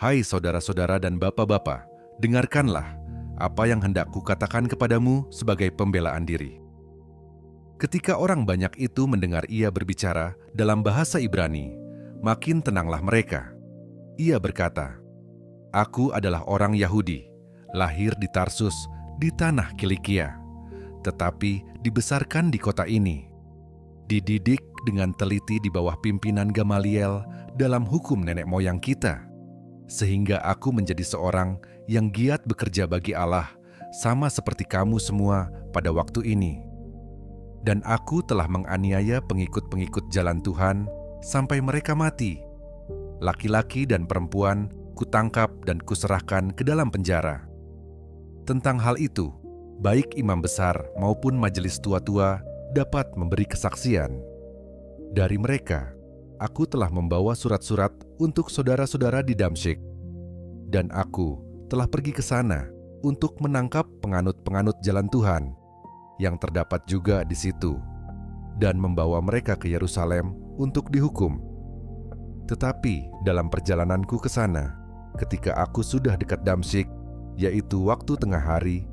Hai saudara-saudara dan bapak-bapak, dengarkanlah apa yang hendak kukatakan kepadamu sebagai pembelaan diri. Ketika orang banyak itu mendengar ia berbicara dalam bahasa Ibrani, makin tenanglah mereka. Ia berkata, "Aku adalah orang Yahudi, lahir di Tarsus, di tanah Kilikia, tetapi dibesarkan di kota ini. Dididik dengan teliti di bawah pimpinan Gamaliel dalam hukum nenek moyang kita, sehingga aku menjadi seorang yang giat bekerja bagi Allah, sama seperti kamu semua pada waktu ini. Dan aku telah menganiaya pengikut-pengikut jalan Tuhan sampai mereka mati. Laki-laki dan perempuan kutangkap dan kuserahkan ke dalam penjara. Tentang hal itu, baik imam besar maupun majelis tua-tua dapat memberi kesaksian. Dari mereka, aku telah membawa surat-surat untuk saudara-saudara di Damsyik, dan aku telah pergi ke sana untuk menangkap penganut-penganut jalan Tuhan yang terdapat juga di situ, dan membawa mereka ke Yerusalem untuk dihukum. Tetapi dalam perjalananku ke sana, ketika aku sudah dekat Damsyik, yaitu waktu tengah hari,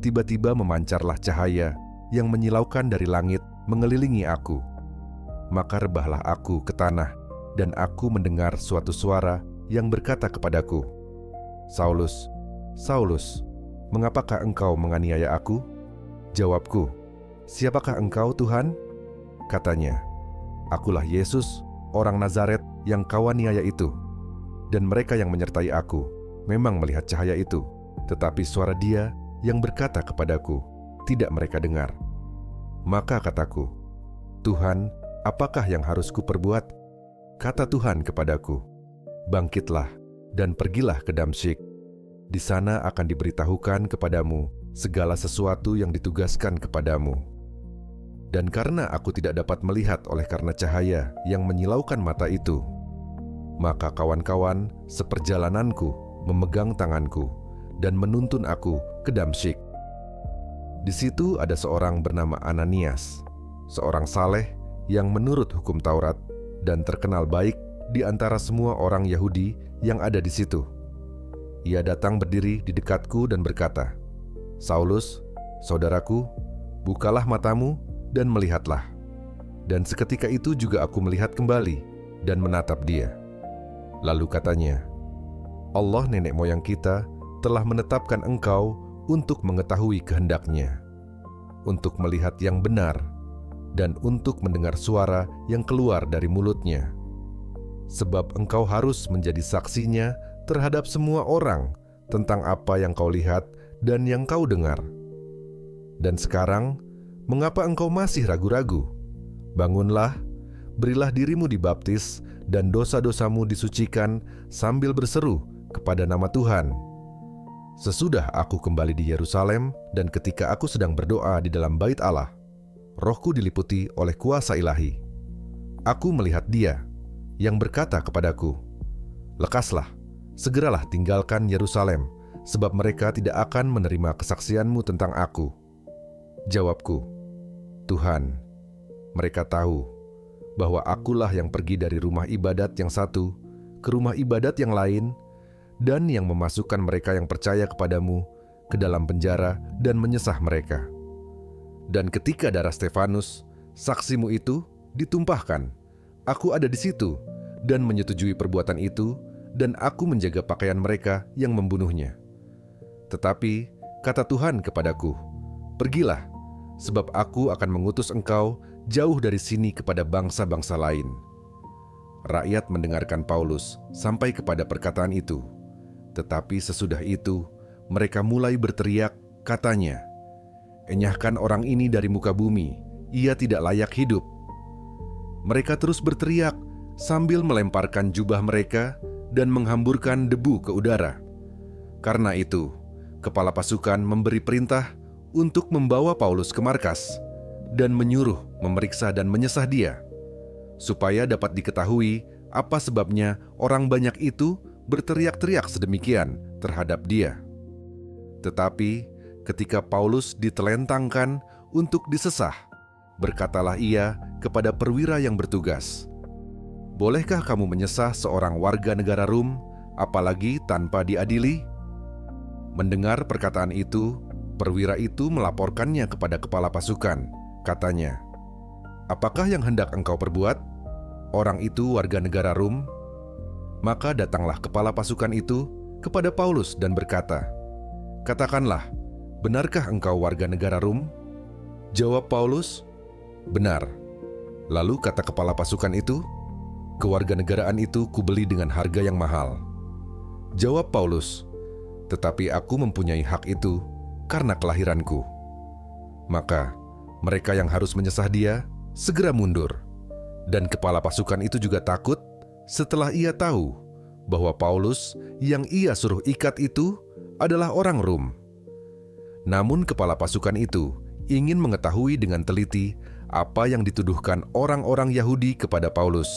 tiba-tiba memancarlah cahaya yang menyilaukan dari langit mengelilingi aku. Maka rebahlah aku ke tanah, dan aku mendengar suatu suara yang berkata kepadaku, 'Saulus, Saulus, mengapakah engkau menganiaya aku?' Jawabku, 'Siapakah engkau, Tuhan?' Katanya, 'Akulah Yesus, orang Nazaret yang kau aniaya itu.' Dan mereka yang menyertai aku memang melihat cahaya itu, tetapi suara Dia yang berkata kepadaku tidak mereka dengar. Maka kataku, 'Tuhan, apakah yang harus kuperbuat?' Kata Tuhan kepadaku, 'Bangkitlah dan pergilah ke Damsyik. Di sana akan diberitahukan kepadamu segala sesuatu yang ditugaskan kepadamu.' Dan karena aku tidak dapat melihat oleh karena cahaya yang menyilaukan mata itu, maka kawan-kawan seperjalananku memegang tanganku dan menuntun aku ke Damsyik. Di situ ada seorang bernama Ananias, seorang saleh yang menurut hukum Taurat dan terkenal baik di antara semua orang Yahudi yang ada di situ. Ia datang berdiri di dekatku dan berkata, 'Saulus, saudaraku, bukalah matamu dan melihatlah.' Dan seketika itu juga aku melihat kembali dan menatap dia. Lalu katanya, 'Allah nenek moyang kita telah menetapkan engkau untuk mengetahui kehendak-Nya, untuk melihat yang benar, dan untuk mendengar suara yang keluar dari mulut-Nya. Sebab engkau harus menjadi saksinya terhadap semua orang tentang apa yang kau lihat dan yang kau dengar. Dan sekarang, mengapa engkau masih ragu-ragu? Bangunlah, berilah dirimu dibaptis, dan dosa-dosamu disucikan sambil berseru kepada nama Tuhan.' Sesudah aku kembali di Yerusalem dan ketika aku sedang berdoa di dalam bait Allah, rohku diliputi oleh kuasa ilahi. Aku melihat Dia yang berkata kepadaku, 'Lekaslah, segeralah tinggalkan Yerusalem, sebab mereka tidak akan menerima kesaksianmu tentang aku.' Jawabku, 'Tuhan, mereka tahu bahwa akulah yang pergi dari rumah ibadat yang satu ke rumah ibadat yang lain, dan yang memasukkan mereka yang percaya kepadamu ke dalam penjara dan menyesah mereka. Dan ketika darah Stefanus, saksimu itu, ditumpahkan, aku ada di situ dan menyetujui perbuatan itu, dan aku menjaga pakaian mereka yang membunuhnya. Tetapi kata Tuhan kepadaku, 'Pergilah, sebab aku akan mengutus engkau jauh dari sini kepada bangsa-bangsa lain.' Rakyat mendengarkan Paulus sampai kepada perkataan itu. Tetapi sesudah itu, mereka mulai berteriak, katanya, 'Enyahkan orang ini dari muka bumi, ia tidak layak hidup.' Mereka terus berteriak sambil melemparkan jubah mereka dan menghamburkan debu ke udara. Karena itu, kepala pasukan memberi perintah untuk membawa Paulus ke markas dan menyuruh memeriksa dan menyesah dia, supaya dapat diketahui apa sebabnya orang banyak itu berteriak-teriak sedemikian terhadap dia. Tetapi ketika Paulus ditelentangkan untuk disesah, berkatalah ia kepada perwira yang bertugas, 'Bolehkah kamu menyesah seorang warga negara Rum apalagi tanpa diadili?" Mendengar perkataan itu, perwira itu melaporkannya kepada kepala pasukan. Katanya, "Apakah yang hendak engkau perbuat?" Orang itu warga negara Rom. Maka datanglah kepala pasukan itu kepada Paulus dan berkata, "Katakanlah, benarkah engkau warga negara Rom?" Jawab Paulus, "Benar." Lalu kata kepala pasukan itu, "Kewarganegaraan itu kubeli dengan harga yang mahal." Jawab Paulus, "Tetapi aku mempunyai hak itu karena kelahiranku." Maka mereka yang harus menyesah dia segera mundur. Dan kepala pasukan itu juga takut setelah ia tahu bahwa Paulus yang ia suruh ikat itu adalah orang Rom. Namun kepala pasukan itu ingin mengetahui dengan teliti apa yang dituduhkan orang-orang Yahudi kepada Paulus.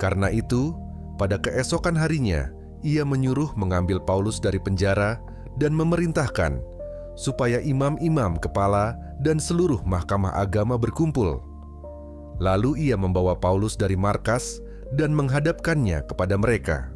Karena itu, pada keesokan harinya, ia menyuruh mengambil Paulus dari penjara dan memerintahkan supaya imam-imam kepala dan seluruh mahkamah agama berkumpul. Lalu ia membawa Paulus dari markas dan menghadapkannya kepada mereka.